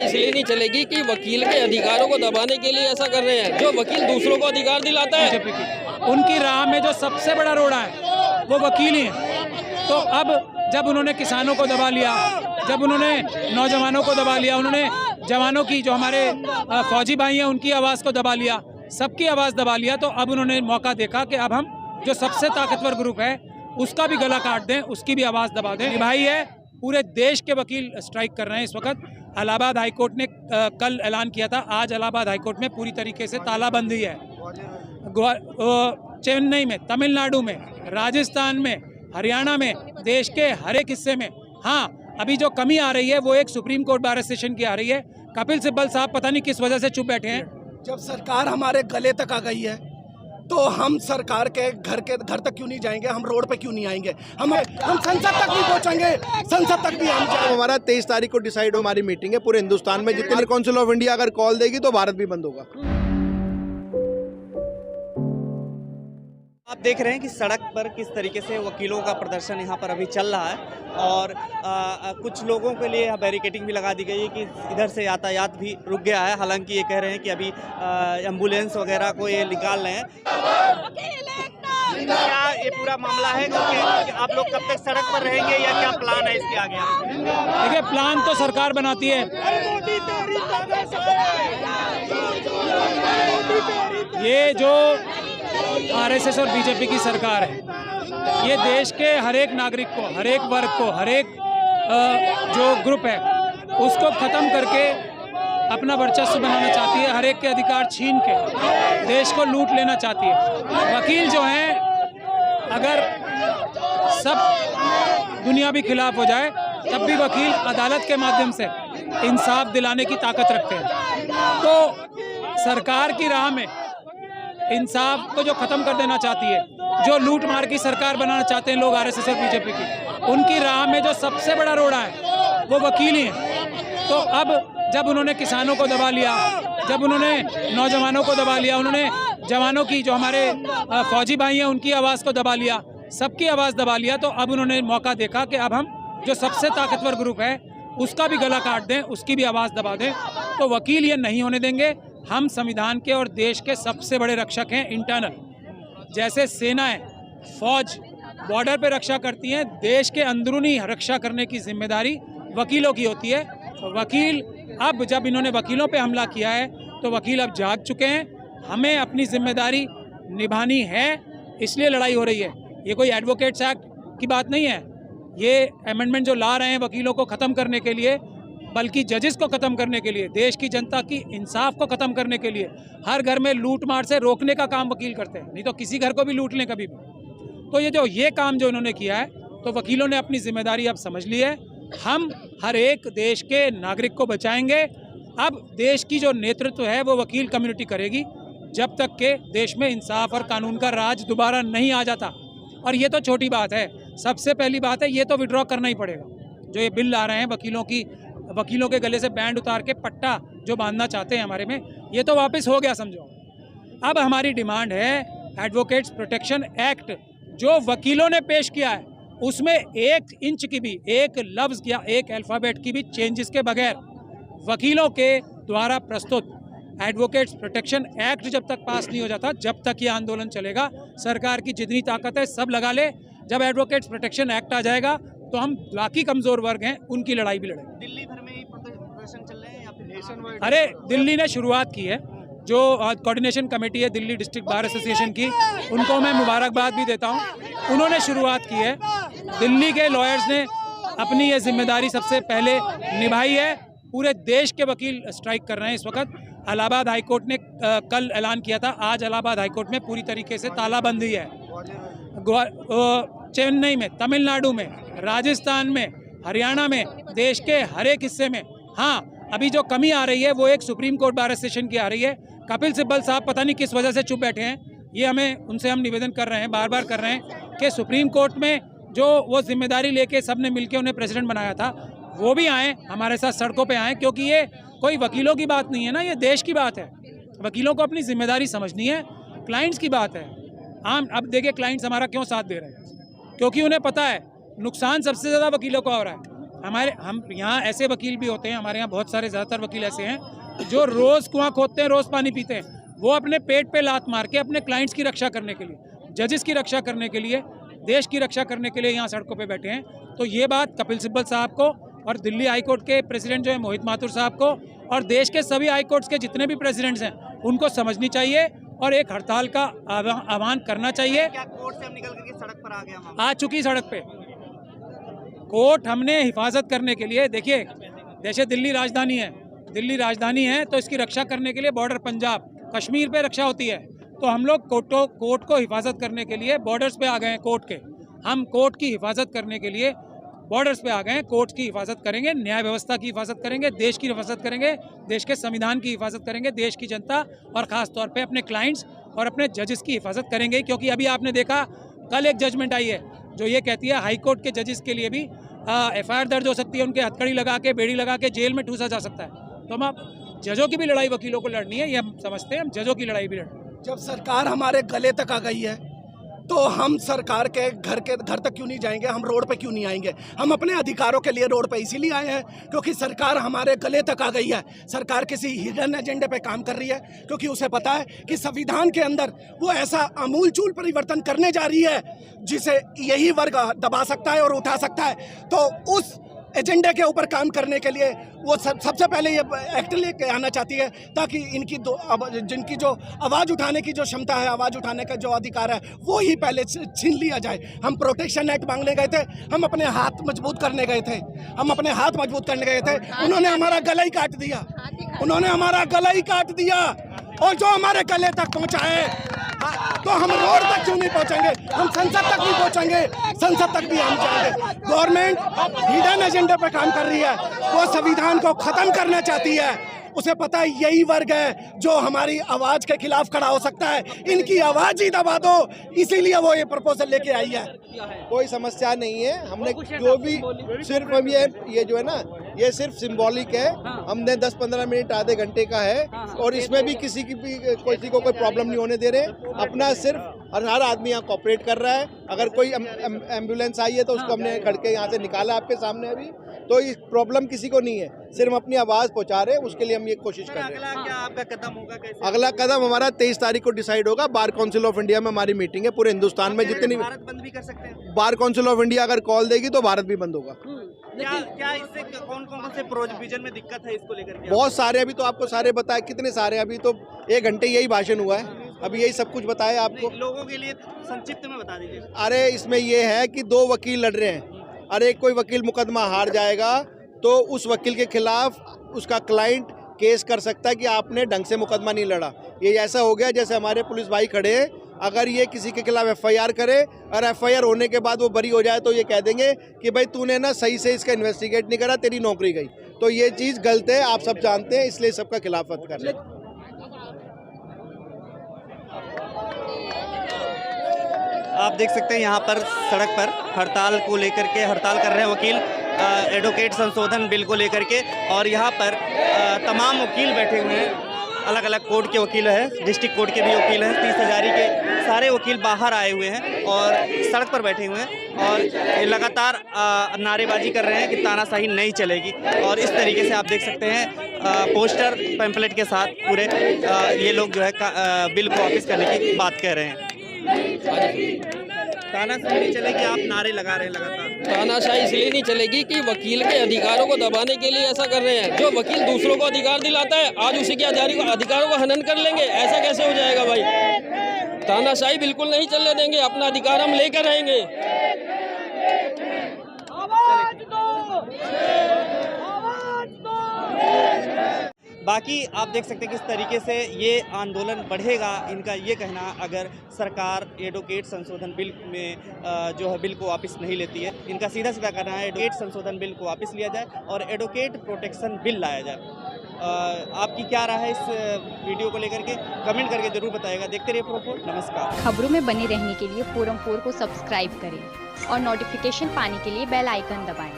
इसलिए नहीं चलेगी कि वकील के अधिकारों को दबाने के लिए ऐसा कर रहे हैं। जो वकील दूसरों को अधिकार दिलाता है, बीजेपी की उनकी राह में जो सबसे बड़ा रोड़ा है वो वकील ही है। तो अब जब उन्होंने किसानों को दबा लिया, जब उन्होंने नौजवानों को दबा लिया, उन्होंने जवानों की, जो हमारे फौजी भाई हैं, उनकी आवाज़ को दबा लिया, सबकी आवाज़ दबा लिया, तो अब उन्होंने मौका देखा कि अब हम जो सबसे ताकतवर ग्रुप है उसका भी गला काट दें, उसकी भी आवाज़ दबा दें। भाई है, पूरे देश के वकील स्ट्राइक कर रहे हैं इस वक्त। इलाहाबाद हाईकोर्ट ने कल ऐलान किया था, आज इलाहाबाद हाईकोर्ट में पूरी तरीके से तालाबंदी है। चेन्नई में, तमिलनाडु में, राजस्थान में, हरियाणा में, देश के हर एक हिस्से में। हाँ, अभी जो कमी आ रही है वो एक सुप्रीम कोर्ट बार एसोसिएशन की आ रही है। कपिल सिब्बल साहब पता नहीं किस वजह से चुप बैठे हैं। जब सरकार हमारे गले तक आ गई है तो हम सरकार के घर तक क्यों नहीं जाएंगे? हम रोड पे क्यों नहीं आएंगे? हम संसद तक नहीं पहुंचेंगे, संसद तक भी हम जाएंगे। हमारा 23 तारीख को डिसाइड हो, हमारी मीटिंग है पूरे हिंदुस्तान में। जितने काउंसिल ऑफ इंडिया अगर कॉल देगी तो भारत भी बंद होगा। आप देख रहे हैं कि सड़क पर किस तरीके से वकीलों का प्रदर्शन यहाँ पर अभी चल रहा है और कुछ लोगों के लिए यहाँ बैरिकेडिंग भी लगा दी गई है कि इधर से यातायात भी रुक गया है। हालांकि ये कह रहे हैं कि अभी एम्बुलेंस वगैरह को ये निकाल रहे हैं। क्या ये पूरा मामला है कि आप लोग कब तक सड़क पर रहेंगे या क्या प्लान है इसके आगे? देखिए, प्लान तो सरकार बनाती है। ये जो आरएसएस और बीजेपी की सरकार है, ये देश के हर एक नागरिक को, हर एक वर्ग को, हर एक जो ग्रुप है उसको ख़त्म करके अपना वर्चस्व बनाना चाहती है। हर एक के अधिकार छीन के देश को लूट लेना चाहती है। वकील जो हैं, अगर सब दुनिया भी खिलाफ हो जाए तब भी वकील अदालत के माध्यम से इंसाफ दिलाने की ताकत रखते हैं। तो सरकार की राह में इंसाफ को जो ख़त्म कर देना चाहती है, जो लूट मार की सरकार बनाना चाहते हैं लोग आरएसएस और बीजेपी की, उनकी राह में जो सबसे बड़ा रोड़ा है वो वकील ही है। तो अब जब उन्होंने किसानों को दबा लिया, जब उन्होंने नौजवानों को दबा लिया, उन्होंने जवानों की, जो हमारे फौजी भाई हैं, उनकी आवाज़ को दबा लिया, सबकी आवाज़ दबा लिया, तो अब उन्होंने मौका देखा कि अब हम जो सबसे ताकतवर ग्रुप है उसका भी गला काट दें, उसकी भी आवाज़ दबा दें। तो वकील ये नहीं होने देंगे। हम संविधान के और देश के सबसे बड़े रक्षक हैं। इंटरनल, जैसे सेनाएं, फौज बॉर्डर पे रक्षा करती हैं, देश के अंदरूनी रक्षा करने की जिम्मेदारी वकीलों की होती है। तो वकील, अब जब इन्होंने वकीलों पे हमला किया है तो वकील अब जाग चुके हैं। हमें अपनी जिम्मेदारी निभानी है, इसलिए लड़ाई हो रही है। ये कोई एडवोकेट्स एक्ट की बात नहीं है। ये अमेंडमेंट जो ला रहे हैं वकीलों को ख़त्म करने के लिए, बल्कि जजेस को ख़त्म करने के लिए, देश की जनता की इंसाफ को ख़त्म करने के लिए, हर घर में लूट मार से रोकने का काम वकील करते हैं। नहीं तो किसी घर को भी लूट लें कभी भी। तो ये काम जो इन्होंने किया है, तो वकीलों ने अपनी जिम्मेदारी अब समझ ली है। हम हर एक देश के नागरिक को बचाएंगे। अब देश की जो नेतृत्व है वो वकील कम्युनिटी करेगी, जब तक के देश में इंसाफ और कानून का राज दोबारा नहीं आ जाता। और ये तो छोटी बात है, सबसे पहली बात है, ये तो विड्रॉ करना ही पड़ेगा। जो ये बिल ला रहे हैं वकीलों के गले से बैंड उतार के पट्टा जो बांधना चाहते हैं हमारे में, ये तो वापस हो गया समझो। अब हमारी डिमांड है एडवोकेट्स प्रोटेक्शन एक्ट जो वकीलों ने पेश किया है, उसमें 1 इंच की भी, एक लफ्ज़ या एक अल्फ़ाबेट की भी चेंजेस के बगैर वकीलों के द्वारा प्रस्तुत एडवोकेट्स प्रोटेक्शन एक्ट जब तक पास नहीं हो जाता, जब तक ये आंदोलन चलेगा। सरकार की जितनी ताकत है सब लगा ले। जब एडवोकेट्स प्रोटेक्शन एक्ट आ जाएगा तो हम बाकी कमज़ोर वर्ग हैं, उनकी लड़ाई भी लड़ेंगे। दिल्ली भर में प्रदर्शन चल रहे हैं या फिर नेशन वाइड? अरे, दिल्ली ने शुरुआत की है। जो कोऑर्डिनेशन कमेटी है दिल्ली डिस्ट्रिक्ट बार एसोसिएशन की, उनको मैं मुबारकबाद भी देता हूँ। उन्होंने शुरुआत की है। दिल्ली के लॉयर्स ने अपनी ये जिम्मेदारी सबसे पहले निभाई है। पूरे देश के वकील स्ट्राइक कर रहे हैं इस वक्त। इलाहाबाद हाईकोर्ट ने कल ऐलान किया था, आज इलाहाबाद हाईकोर्ट में पूरी तरीके से तालाबंदी है। चेन्नई में, तमिलनाडु में, राजस्थान में, हरियाणा में, देश के हर एक हिस्से में। हाँ, अभी जो कमी आ रही है वो एक सुप्रीम कोर्ट बार एसोसिएशन की आ रही है। कपिल सिब्बल साहब पता नहीं किस वजह से चुप बैठे हैं। ये उनसे हम निवेदन कर रहे हैं, बार बार कर रहे हैं कि सुप्रीम कोर्ट में जो वो जिम्मेदारी लेके सबने मिलके उन्हें प्रेसिडेंट बनाया था, वो भी आएँ, हमारे साथ सड़कों पे आएँ। क्योंकि ये कोई वकीलों की बात नहीं है ना, ये देश की बात है। वकीलों को अपनी जिम्मेदारी समझनी है, क्लाइंट्स की बात है। अब देखिए क्लाइंट्स हमारा क्यों साथ दे रहे हैं, क्योंकि उन्हें पता है नुकसान सबसे ज़्यादा वकीलों का हो रहा है। हम यहाँ ऐसे वकील भी होते हैं, हमारे यहाँ बहुत सारे, ज़्यादातर वकील ऐसे हैं जो रोज़ कुआं खोदते हैं, रोज़ पानी पीते हैं। वो अपने पेट पे लात मार के अपने क्लाइंट्स की रक्षा करने के लिए, जजेस की रक्षा करने के लिए, देश की रक्षा करने के लिए यहाँ सड़कों पे बैठे हैं। तो ये बात कपिल सिब्बल साहब को और दिल्ली हाई कोर्ट के प्रेसिडेंट जो है मोहित माथुर साहब को और देश के सभी हाई कोर्ट्स के जितने भी प्रेसिडेंट्स हैं उनको समझनी चाहिए और एक हड़ताल का आह्वान करना चाहिए। क्या कोर्ट से हम निकल करके सड़क पर आ गए? हम आ चुकी सड़क पे कोर्ट हमने हिफाजत करने के लिए, देखिए जैसे दिल्ली राजधानी है तो इसकी रक्षा करने के लिए बॉर्डर पंजाब कश्मीर पे रक्षा होती है, तो हम लोग कोर्ट को हिफाजत करने के लिए बॉर्डर्स पे आ गए हैं। कोर्ट के हम कोर्ट की हिफाजत करने के लिए बॉर्डर्स पे आ गए हैं। कोर्ट की हिफाजत करेंगे, न्याय व्यवस्था की हिफाजत करेंगे, देश की हिफाजत करेंगे, देश के संविधान की हिफाजत करेंगे, देश की जनता और ख़ास तौर पे अपने क्लाइंट्स और अपने जजेस की हिफाजत करेंगे। क्योंकि अभी आपने देखा कल एक जजमेंट आई है जो ये कहती है हाई कोर्ट के जजेस के लिए भी FIR दर्ज हो सकती है, उनके हथकड़ी लगा के, बेड़ी लगा के जेल में ठूसा जा सकता है। तो हम अब जजों की भी लड़ाई वकीलों को लड़नी है, ये हम समझते हैं, हम जजों की लड़ाई भी लड़नी। जब सरकार हमारे गले तक आ गई है तो हम सरकार के घर तक क्यों नहीं जाएंगे, हम रोड पे क्यों नहीं आएंगे? हम अपने अधिकारों के लिए रोड पे इसीलिए आए हैं क्योंकि सरकार हमारे गले तक आ गई है। सरकार किसी हिडन एजेंडे पे काम कर रही है क्योंकि उसे पता है कि संविधान के अंदर वो ऐसा आमूलचूल परिवर्तन करने जा रही है जिसे यही वर्ग दबा सकता है और उठा सकता है। तो उस एजेंडे के ऊपर काम करने के लिए वो सबसे पहले ये एक्ट लेके आना चाहती है ताकि इनकी जिनकी जो आवाज़ उठाने की जो क्षमता है, आवाज़ उठाने का जो अधिकार है, वो ही पहले छीन लिया जाए। हम प्रोटेक्शन एक्ट मांगने गए थे, हम अपने हाथ मजबूत करने गए थे, उन्होंने हमारा गला ही काट दिया, और जो हमारे गले तक पहुँचा है तो हम रोड तक क्यों नहीं पहुंचेंगे? हम संसद तक नहीं पहुंचेंगे, संसद तक भी हम जाएंगे। गवर्नमेंट हिडन एजेंडे पे काम कर रही है, वो संविधान को खत्म करना चाहती है। उसे पता है यही वर्ग है जो हमारी आवाज के खिलाफ खड़ा हो सकता है, इनकी आवाज ही दबा दो, इसीलिए वो ये प्रपोजल लेके आई है। कोई समस्या नहीं है, हमने जो भी सिर्फ हम ये जो है ना, ये सिर्फ सिंबॉलिक है। हमने 10-15 मिनट आधे घंटे का है और इसमें भी किसी को कोई प्रॉब्लम नहीं होने दे रहे। अपना सिर्फ हर आदमी यहाँ कोऑपरेट कर रहा है। अगर कोई एम्बुलेंस आई है तो उसको हमने खड़ के यहाँ से निकाला आपके सामने अभी, तो इस प्रॉब्लम किसी को नहीं है, सिर्फ अपनी आवाज़ पहुँचा रहे हैं, उसके लिए हम ये कोशिश कर रहे हैं। अगला क्या आपका कदम होगा? कैसे? अगला कदम हमारा 23 तारीख को डिसाइड होगा। बार काउंसिल ऑफ इंडिया में हमारी मीटिंग है, पूरे हिंदुस्तान में जितनी भारत बंद भी कर सकते हैं। बार काउंसिल ऑफ इंडिया अगर कॉल देगी तो भारत भी बंद होगा। क्या इससे कौन से प्रोविजन में दिक्कत है इसको लेकर के? बहुत सारे, अभी तो आपको सारे बताए, कितने सारे, अभी तो 1 घंटे यही भाषण हुआ है, अभी यही सब कुछ बताया आपको। लोगों के लिए संक्षिप्त में बता दीजिए। अरे इसमें ये है कि 2 वकील लड़ रहे हैं, अरे कोई वकील मुकदमा हार जाएगा तो उस वकील के खिलाफ उसका क्लाइंट केस कर सकता है कि आपने ढंग से मुकदमा नहीं लड़ा। ये ऐसा हो गया जैसे हमारे पुलिस भाई खड़े हैं, अगर ये किसी के खिलाफ FIR करे और FIR होने के बाद वो बरी हो जाए तो ये कह देंगे कि भाई तूने ना सही से इसका इन्वेस्टिगेट नहीं करा, तेरी नौकरी गई। तो ये चीज़ गलत है, आप सब जानते हैं, इसलिए सबका खिलाफत कर रहे हैं। आप देख सकते हैं यहाँ पर सड़क पर हड़ताल को लेकर के हड़ताल कर रहे हैं वकील, एडवोकेट संशोधन बिल को लेकर के। और यहाँ पर तमाम वकील बैठे हुए हैं, अलग अलग कोर्ट के वकील हैं, डिस्ट्रिक्ट कोर्ट के भी वकील हैं, 30 हजारी के सारे वकील बाहर आए हुए हैं और सड़क पर बैठे हुए हैं और लगातार नारेबाजी कर रहे हैं कि तानाशाही नहीं चलेगी। और इस तरीके से आप देख सकते हैं पोस्टर पैम्फलेट के साथ पूरे ये लोग जो है बिल को वापस करने की बात कह रहे हैं। तानाशाही नहीं चलेगी, आप नारे लगा रहे हैं लगातार। तानाशाही इसलिए नहीं चलेगी कि वकील के अधिकारों को दबाने के लिए ऐसा कर रहे हैं। जो वकील दूसरों को अधिकार दिलाता है आज उसी के अधिकारों को हनन कर लेंगे, ऐसा कैसे हो जाएगा भाई? तानाशाही बिल्कुल नहीं चलने देंगे, अपना अधिकार हम लेकर रहेंगे। बाकी आप देख सकते हैं किस तरीके से ये आंदोलन बढ़ेगा, इनका ये कहना, अगर सरकार एडवोकेट संशोधन बिल में जो है बिल को वापस नहीं लेती है। इनका सीधा सीधा कहना है एडवोकेट संशोधन बिल को वापस लिया जाए और एडवोकेट प्रोटेक्शन बिल लाया जाए। आपकी क्या राय है इस वीडियो को लेकर के? कमेंट करके जरूर बताइएगा। देखते रहिए फोरम 4। नमस्कार। खबरों में बने रहने के लिए फोरम 4 को सब्सक्राइब करें और नोटिफिकेशन पाने के लिए बेल आइकन दबाएं।